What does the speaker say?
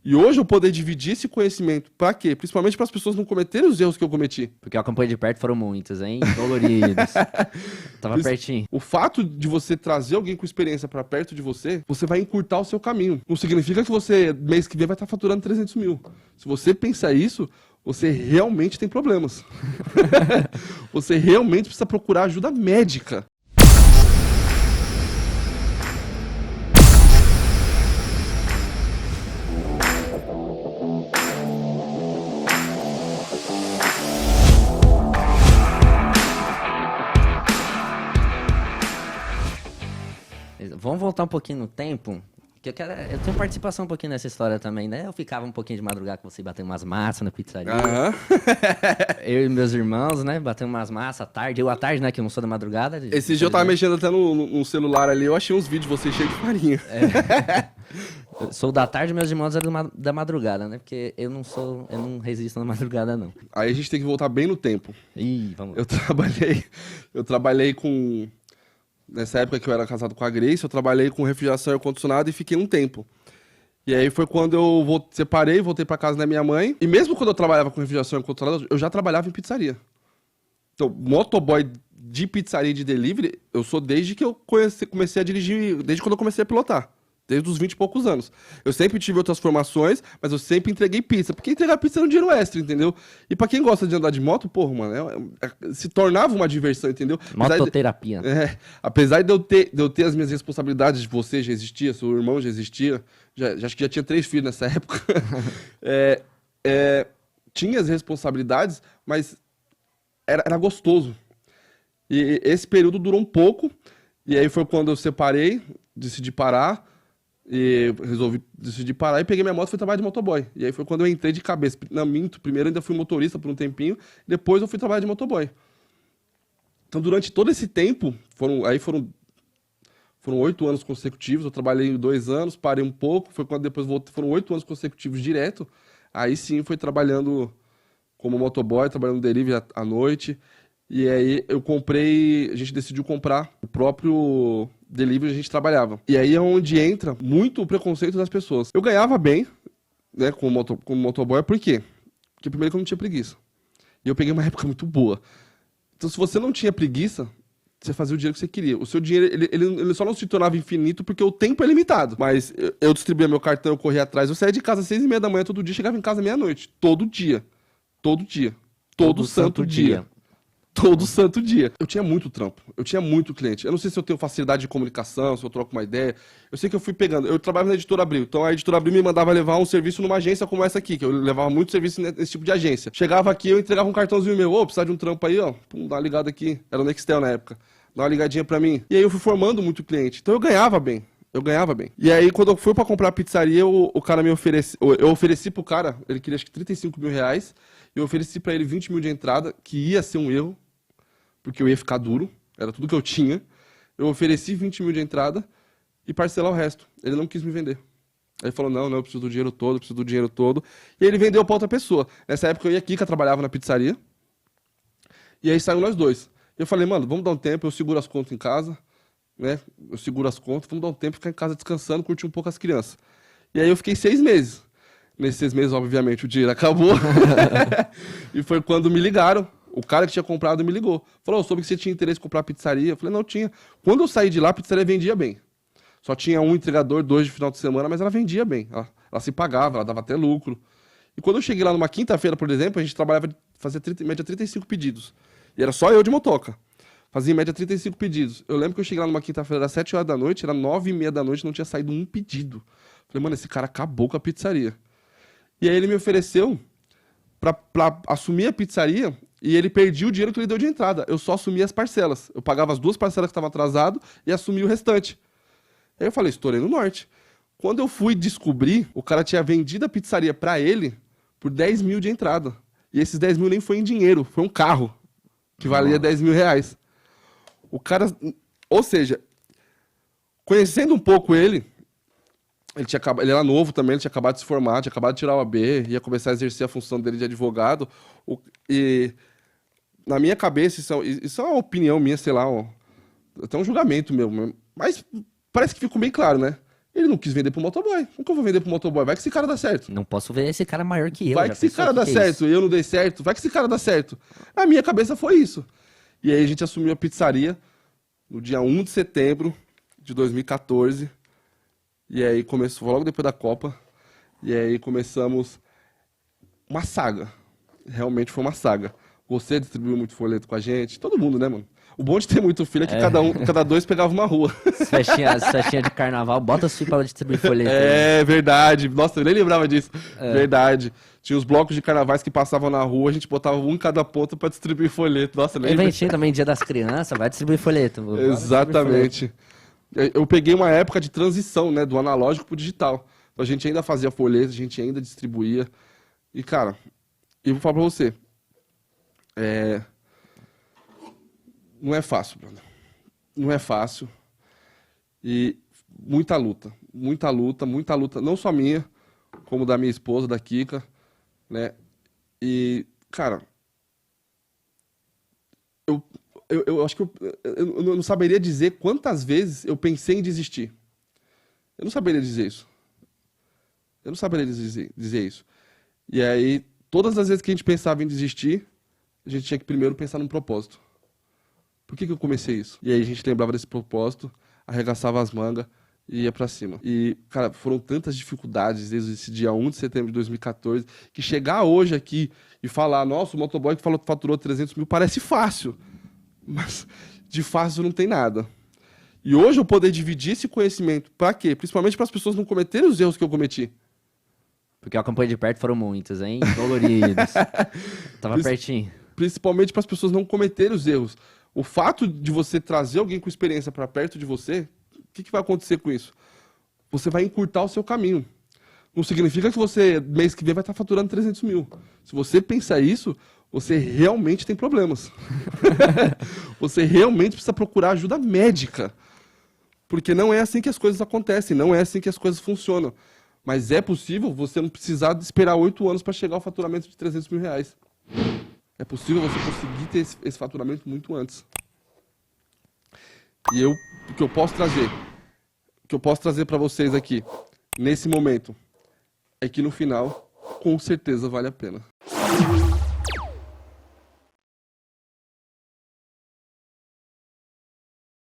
E hoje eu poder dividir esse conhecimento, pra quê? Principalmente para as pessoas não cometerem os erros que eu cometi. Porque eu acompanhei de perto, foram muitos, hein? Doloridos. Tava Pris- pertinho. O fato de você trazer alguém com experiência pra perto de você, você vai encurtar o seu caminho. Não significa que você, mês que vem, vai estar faturando 300 mil. Se você pensar isso, você realmente tem problemas. Você realmente precisa procurar ajuda médica. Vamos voltar um pouquinho no tempo, que eu tenho participação um pouquinho nessa história também, né? Eu ficava um pouquinho de madrugada com você batendo umas massas na pizzaria. Aham. Eu e meus irmãos, né? Batendo umas massas à tarde. Eu à tarde, né? Que eu não sou da madrugada. Esse dia eu tava mexendo até no celular ali, eu achei uns vídeos de você cheio de farinha. Eu sou da tarde, meus irmãos eram da madrugada, né? Porque eu não resisto na madrugada, não. Aí a gente tem que voltar bem no tempo. Ih, vamos lá. Eu trabalhei com... Nessa época que eu era casado com a Grace, eu trabalhei com refrigeração e ar-condicionado e fiquei um tempo. E aí foi quando eu separei, voltei pra casa da minha mãe. E mesmo quando eu trabalhava com refrigeração e ar-condicionado, eu já trabalhava em pizzaria. Então, motoboy de pizzaria e de delivery, eu sou desde que eu comecei a dirigir, desde quando eu comecei a pilotar. Desde os 20 e poucos anos. Eu sempre tive outras formações, mas eu sempre entreguei pizza. Porque entregar pizza era um dinheiro extra, entendeu? E pra quem gosta de andar de moto, porra, mano, se tornava uma diversão, entendeu? Mototerapia. Apesar de eu ter as minhas responsabilidades, você já existia, seu irmão já existia, acho que já tinha 3 filhos nessa época. Tinha as responsabilidades, mas era gostoso. E esse período durou um pouco, e aí foi quando eu separei, decidi parar, e decidi parar e peguei minha moto e fui trabalhar de motoboy. E aí foi quando eu entrei de cabeça. Não, minto, primeiro eu ainda fui motorista por um tempinho, depois eu fui trabalhar de motoboy. Então, durante todo esse tempo, foram 8 anos consecutivos, eu trabalhei 2 anos, parei um pouco, foi quando depois voltei, foram 8 anos consecutivos direto, aí sim fui trabalhando como motoboy, trabalhando no delivery à noite, e aí a gente decidiu comprar o próprio delivery, a gente trabalhava. E aí é onde entra muito o preconceito das pessoas. Eu ganhava bem, né, como motoboy, por quê? Porque primeiro que eu não tinha preguiça. E eu peguei uma época muito boa. Então, se você não tinha preguiça, você fazia o dinheiro que você queria. O seu dinheiro, ele só não se tornava infinito porque o tempo é limitado. Mas eu distribuía meu cartão, eu corria atrás. Eu saía de casa às 6h30 da manhã todo dia, chegava em casa meia-noite. Todo dia. Todo dia. Todo santo dia. Todo santo dia. Eu tinha muito trampo. Eu tinha muito cliente. Eu não sei se eu tenho facilidade de comunicação, se eu troco uma ideia. Eu sei que eu fui pegando. Eu trabalhava na Editora Abril. Então a Editora Abril me mandava levar um serviço numa agência como essa aqui, que eu levava muito serviço nesse tipo de agência. Chegava aqui, eu entregava um cartãozinho meu. Ô, precisa de um trampo aí, ó. Pum, dá uma ligada aqui. Era o Nextel na época. Dá uma ligadinha pra mim. E aí eu fui formando muito cliente. Então eu ganhava bem. Eu ganhava bem. E aí, quando eu fui pra comprar a pizzaria, o cara me ofereceu. Eu ofereci pro cara, ele queria acho que 35 mil reais. E eu ofereci pra ele 20 mil de entrada, que ia ser um erro, porque eu ia ficar duro. Era tudo que eu tinha. Eu ofereci 20 mil de entrada e parcelar o resto. Ele não quis me vender. Aí ele falou: não, eu preciso do dinheiro todo, eu preciso do dinheiro todo. E ele vendeu pra outra pessoa. Nessa época eu e a Kika trabalhava na pizzaria. E aí saiu nós dois. Eu falei: mano, vamos dar um tempo, eu seguro as contas em casa, né? Eu seguro as contas, vamos dar um tempo, ficar em casa descansando, curtir um pouco as crianças. E aí eu fiquei 6 meses. Nesses 6 meses, obviamente, o dinheiro acabou. E foi quando me ligaram. O cara que tinha comprado me ligou. Falou: eu soube que você tinha interesse em comprar pizzaria. Eu falei: não, tinha. Quando eu saí de lá, a pizzaria vendia bem. Só tinha um entregador, 2 de final de semana, mas ela vendia bem. Ela se pagava, ela dava até lucro. E quando eu cheguei lá numa quinta-feira, por exemplo, a gente trabalhava, fazia em média 35 pedidos. E era só eu de motoca. Fazia em média 35 pedidos. Eu lembro que eu cheguei lá numa quinta-feira, às 7 horas da noite, era 9h30 da noite, não tinha saído um pedido. Falei: mano, esse cara acabou com a pizzaria. E aí ele me ofereceu pra assumir a pizzaria e ele perdia o dinheiro que ele deu de entrada. Eu só assumia as parcelas. Eu pagava as 2 parcelas que estavam atrasado e assumia o restante. Aí eu falei: estourei no norte. Quando eu fui descobrir, o cara tinha vendido a pizzaria pra ele por 10 mil de entrada. E esses 10 mil nem foi em dinheiro, foi um carro que valia 10 mil reais. O cara, ou seja, conhecendo um pouco ele ele era novo também, ele tinha acabado de se formar, tinha acabado de tirar o AB, ia começar a exercer a função dele de advogado. E na minha cabeça, isso é uma opinião minha, sei lá, até um julgamento meu. Mas parece que ficou bem claro, né? Ele não quis vender pro motoboy. Nunca vou vender pro motoboy. Vai que esse cara dá certo. Não posso ver esse cara maior que eu. Vai que esse cara dá certo. Eu não dei certo. Vai que esse cara dá certo. Na minha cabeça foi isso. E aí a gente assumiu a pizzaria no dia 1 de setembro de 2014. E aí começou logo depois da Copa. E aí começamos uma saga. Realmente foi uma saga. Você distribuiu muito folheto com a gente. Todo mundo, né, mano? O bom de ter muito filho é que cada dois pegava uma rua. As festinhas de carnaval, bota os filhos pra distribuir folheto. É verdade. Nossa, eu nem lembrava disso. Verdade. Tinha os blocos de carnavais que passavam na rua, a gente botava um em cada ponta pra distribuir folheto. Nossa, lembra? Eventinho também, Dia das Crianças, vai distribuir folheto. Exatamente. Eu peguei uma época de transição, né, do analógico pro digital. Então a gente ainda fazia folheto, a gente ainda distribuía. E, cara, eu vou falar pra você. Não é fácil, Bruno. Não é fácil. E muita luta. Muita luta, muita luta. Não só minha, como da minha esposa, da Kika, né? E, cara, eu acho que eu não saberia dizer quantas vezes eu pensei em desistir. Eu não saberia dizer isso. Eu não saberia dizer isso. E aí, todas as vezes que a gente pensava em desistir, a gente tinha que primeiro pensar num propósito. Por que eu comecei isso? E aí a gente lembrava desse propósito, arregaçava as mangas e ia pra cima. E, cara, foram tantas dificuldades desde esse dia 1 de setembro de 2014, que chegar hoje aqui e falar, nossa, o motoboy que faturou 300 mil parece fácil. Mas de fácil não tem nada. E hoje eu poder dividir esse conhecimento, pra quê? Principalmente para as pessoas não cometerem os erros que eu cometi. Porque eu acompanhei de perto, foram muitos, hein? Doloridos. Tava pertinho. Principalmente para as pessoas não cometerem os erros. O fato de você trazer alguém com experiência para perto de você, o que vai acontecer com isso? Você vai encurtar o seu caminho. Não significa que você, mês que vem, vai estar faturando 300 mil. Se você pensar isso, você realmente tem problemas. Você realmente precisa procurar ajuda médica. Porque não é assim que as coisas acontecem, não é assim que as coisas funcionam. Mas é possível você não precisar esperar 8 anos para chegar ao faturamento de 300 mil reais. É possível você conseguir ter esse faturamento muito antes. E o que eu posso trazer para vocês aqui, nesse momento, é que no final, com certeza vale a pena.